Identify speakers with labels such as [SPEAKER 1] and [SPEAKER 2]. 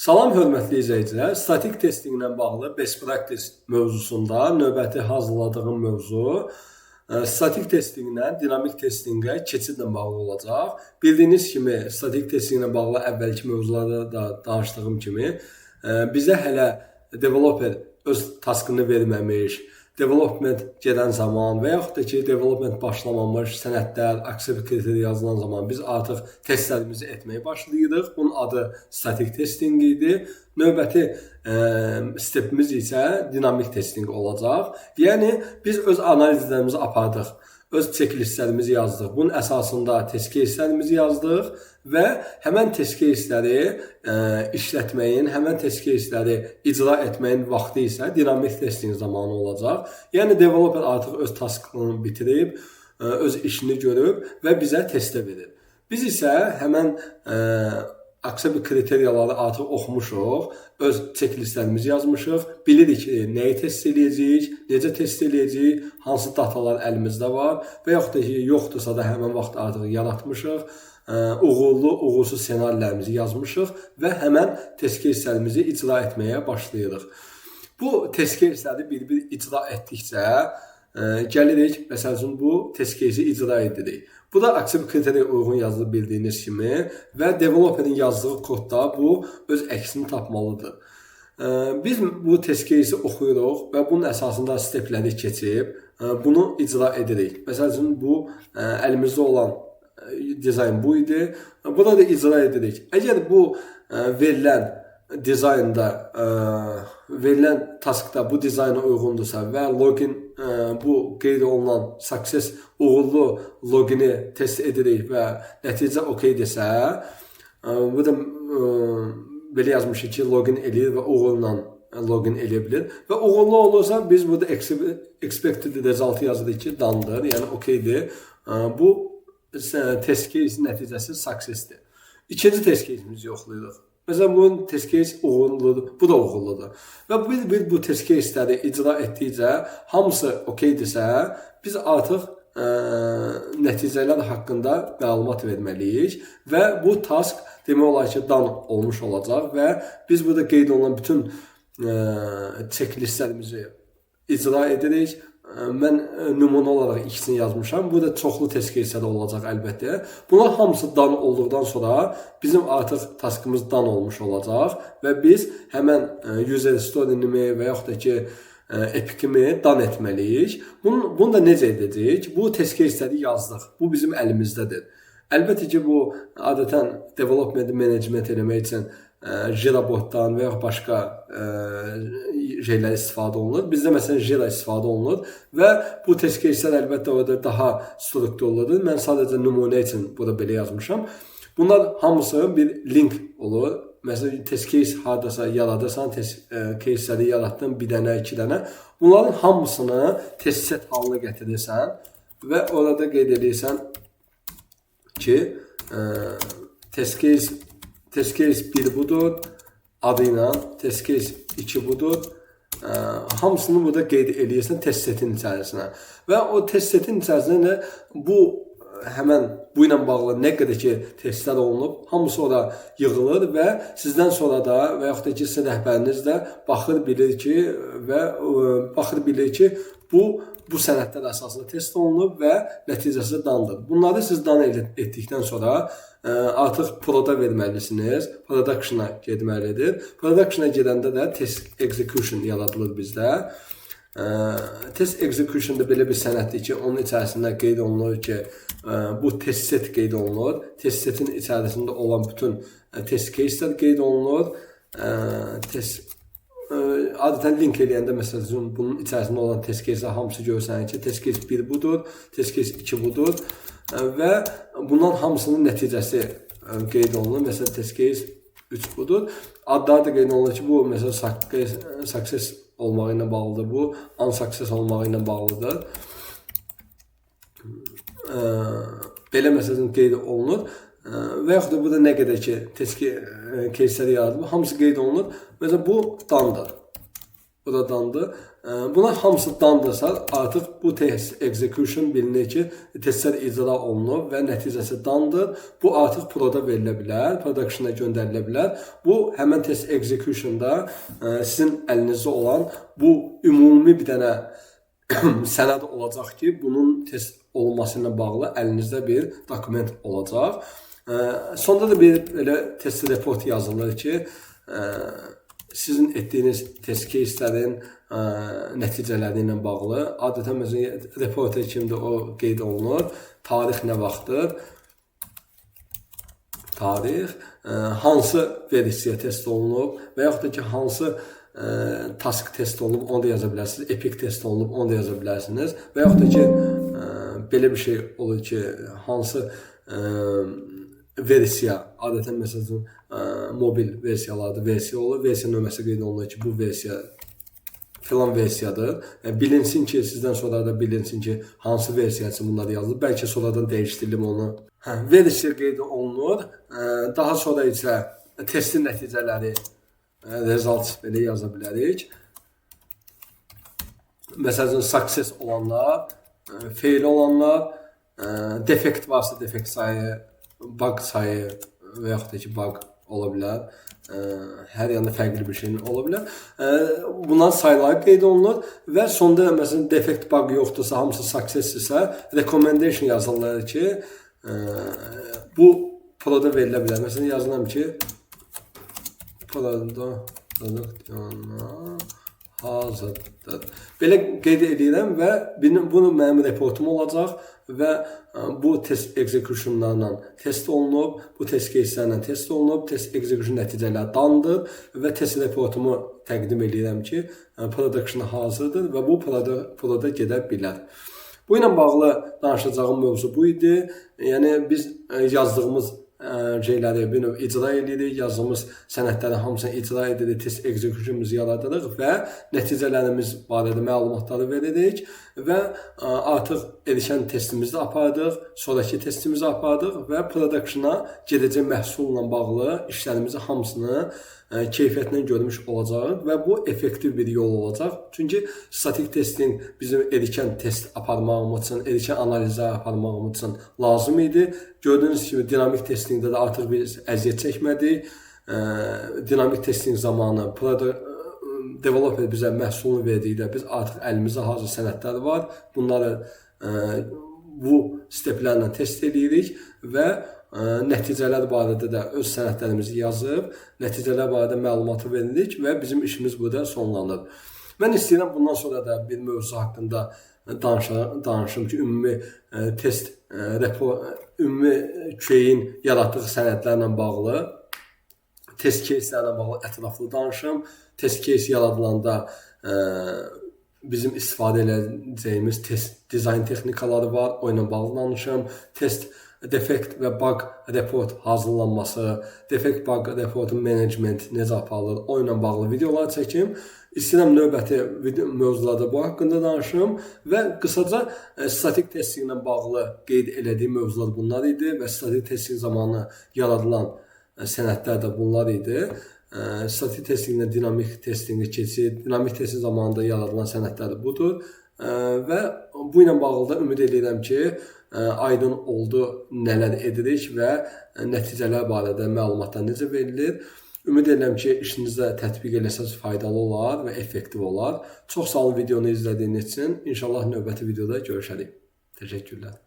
[SPEAKER 1] Salam hörmətli izləyicilər, statik testing ilə bağlı best practice mövzusunda növbəti hazırladığım mövzu statik testinglə dinamik testingə keçidlə bağlı olacaq. Bildiyiniz kimi statik testing ilə bağlı əvvəlki mövzularda da danışdığım kimi bizə hələ developer öz taskını verməmiş, development gedən zaman və yaxud da ki, development başlamamış sənədlər, accept kriteriya yazılan zaman biz artıq testlərimizi etməyə başlayırıq. Bunun adı statik testing idi. Növbəti stepimiz isə dinamik testing olacaq. Yəni, biz öz analizlərimizi apardıq, öz checklistlərimizi yazdıq. Bunun əsasında test case'lərimizi yazdıq və həmən test case'ləri işlətməyin, həmən test case'ləri icra etməyin vaxtı isə dinamik testing zamanı olacaq. Yəni, developer artıq öz taskını bitirib, öz işini görüb və bizə testə verir. Biz isə həmən accept kriteriyaları artıq oxumuşuq, öz checklistlərimizi yazmışıq, bilirik ki, nəyi test edəcəyik, necə test edəcəyik, hansı datalar əlimizdə var və yaxud da ki, yoxdursa da həmən vaxt artıq yaratmışıq, uğurlu, uğursuz ssenarilərimizi yazmışıq və həmən test case'lərimizi icra etməyə başlayırıq. Bu test case'ləri bir-bir icra etdikcə gəlirik, məsəl üçün bu test case'i icra edirik. Bu da accept kriteriya uyğun yazılıb bildiyiniz kimi və developerin yazdığı kodda bu öz əksini tapmalıdır. Biz bu test case'i oxuyuruq və bunun əsasında stepləri keçib bunu icra edirik. Məsəl üçün bu əlimizdə olan dizayn bu idi. Burada da icra edirik. Əgər bu verilən dizaynda, verilən taskda bu dizayna uyğundursa və login bu qeyd olunan success uğurlu logini test edirik və nəticə okeydirsə, bu da belə yazmışıq ki, login eləyir və uğurla login eləyə bilir. Və uğurlu olursa, biz burada expected result yazırıq ki, done'dır, yəni okeydir. Bu test case nəticəsi success'dir. İkinci test case'imizi yoxlayırıq. Məsələn, bunun test case uğurludur, bu da uğurludur. Və biz bu test case'ləri icra etdikcə, hamısı okeydirsə, biz artıq nəticələr haqqında məlumat verməliyik və bu task demək olar ki, done olmuş olacaq və biz burada qeyd olunan bütün checklistlərimizi icra edirik. Mən nümunə olaraq ikisini yazmışam. Burada çoxlu test case'ləri olacaq əlbəttə. Bunlar hamısı done olduqdan sonra bizim artıq taskımız done olmuş olacaq və biz həmən user story'ni və yaxud da ki, epic'imi done etməliyik. Bunu da necə edəcəyik? Bu test case'ləri yazdıq. Bu bizim əlimizdədir. Əlbəttə ki, bu adətən development management eləmək üçün Jira botdan və yaxud başqa şeylər istifadə olunur. Bizdə məsələn Jira istifadə olunur və bu test case'lər əlbəttə orada daha strukturludur. Mən sadəcə nümunə üçün burada belə yazmışam. Bunlar hamısı bir link olur. Məsələn, test case hardasa yaradırsan, test case'ləri yaratdın, bir dənə, iki dənə. Bunların hamısını test set halına gətirirsən və orada qeyd edirsən ki, test case 1 budur, adı ilə, test case 2 budur. Hamısını burada qeyd edirsən test setin içərisinə. Və o test setin içərisində həmən bu ilə bağlı nə qədər ki testlər olunub, hamısı ora yığılır və sizdən sonra da və yaxud da ki, sizin rəhbəriniz də baxır bilir ki, bu sənədlər əsasında test olunub və nəticəsi done'dır. Bunları siz done etdikdən sonra artıq proda verməlisiniz, production'a getməlidir. Production'a gedəndə də test execution yaradılır bizdə. Test execution'da belə bir sənəddir ki, onun içərisində qeyd olunur ki, bu test set qeyd olunur. Test setin içərisində olan bütün test case'lər qeyd olunur. Adətən link eləyəndə məsələn, bunun içərisində olan test case'lər hamısı görsənir ki, test case 1 budur, test case 2 budur və bunların hamısının nəticəsi qeyd olunur. Məsələn, test case 3 budur. Adları da qeyd olunur ki, bu məsələn, success olmağı ilə bağlıdır, bu unsuccess olmağı ilə bağlıdır. Belə məsələn qeyd olunur və yaxud da burada nə qədər ki test case'ləri yaradılır, hamısı qeyd olunur. Məsələn, bu done'dır. Buradandır. Buna hamısı dandırsa artıq bu test execution bilinir ki testlər icra olunub və nəticəsi dandır. Bu artıq proda verilə bilər, productiona göndərilə bilər. Bu həmən test executionda sizin əlinizdə olan bu ümumi bir dənə sənəd olacaq ki, bunun test olunması ilə bağlı əlinizdə bir dokument olacaq. Sonda da bir elə test report yazılır ki, sizin etdiyiniz test case'lərin nəticələri ilə bağlı. Adətən məsələn, reporter kimdir o qeyd olunur. Tarix nə vaxtdır? Tarix. Hansı versiya test olunub və yaxud da ki, hansı task test olunub, onu da yaza bilərsiniz. Epic test olunub, onu da yaza bilərsiniz. Və yaxud da ki, belə bir şey olur ki, hansı versiya, adətən məsələn, mobil versiyalarda versiya olur. Versiya nömrəsi qeyd olunur ki, bu versiya filan versiyadır. Bilinsin ki, sizdən sonra da bilinsin ki, hansı versiya üçün bunlar yazılır. Bəlkə sonradan dəyişdirilib onu. Versiya qeyd olunur. Daha sonra isə testin nəticələri, results belə yaza bilərik. Məsələn, success olanlar, fail olanlar, defekt varsa defekt sayı, bug sayı və yaxud da ki, bug ola bilər. Hər yanda fərqli bir şey ola bilər. Bunların sayıları qeyd olunur və sonda məsələn defekt bug yoxdursa, hamısı success isə recommendation yazılır ki, bu proda verilə bilər. Məsələn, yazıram ki, produktiyona hazırdır. Belə qeyd edirəm və bunu mənim reportum olacaq və bu test executionlarla test olunub, bu test case'lərlə test olunub, test execution nəticələri dandır və test reportumu təqdim edirəm ki, productiona hazırdır və bu proda gedə bilər. Bu ilə bağlı danışacağım mövzu bu idi. Yəni biz yazdığımız şeyləri icra edirik, yazdığımız sənədləri hamısını icra edirik, test execution'umuzu yaradırıq və nəticələrimiz barədə məlumatları veririk və artıq erişən testimizi apardıq, sonraki testimizi apardıq və productiona gedəcək məhsulla bağlı işlərimizi hamısını keyfiyyətlə görmüş olacaq və bu effektiv bir yol olacaq. Çünki statik testing bizim erişən test aparmağımız üçün, erişən analizlər aparmağımız üçün lazım idi. Gördüyünüz kimi dinamik testingdə də artıq biz əziyyət çəkmədik. Dinamik testing zamanı developer bizə məhsulunu verdikdə biz artıq əlimizdə hazır sənədlər var. Bunları bu steplərlə test edirik və nəticələr barədə də öz sənədlərimizi yazıb, nəticələr barədə məlumatı veririk və bizim işimiz burada sonlanır. Mən istəyirəm bundan sonra da bir mövzu haqqında danışım ki, ümumi test ümumi QA-in yaratdığı sənədlərlə bağlı, test case'lərlə bağlı ətraflı danışım. Test case yaradılanda bizim istifadə edəcəyimiz test dizayn texnikaları var, o ilə bağlı danışım. Test defekt və bug report hazırlanması, defekt bug reportun management necə aparılır, o ilə bağlı videolar çəkim. İstəyirəm növbəti mövzularda bu haqqında danışım və qısaca statik testing ilə bağlı qeyd elədiyim mövzular bunlar idi və statik testing zamanı yaradılan sənədlər də bunlar idi. Statik testinglə dinamik testingi keçid, dinamik testing zamanında yaradılan sənədlər budur və bu ilə bağlı da ümid edirəm ki, aydın oldu nələr edirik və nəticələr barədə məlumatlar necə verilir. Ümid edirəm ki, işinizdə tətbiq eləsəz faydalı olar və effektiv olar. Çox sağ olun videonu izlədiyiniz üçün. İnşallah növbəti videoda görüşərik. Təşəkkürlər.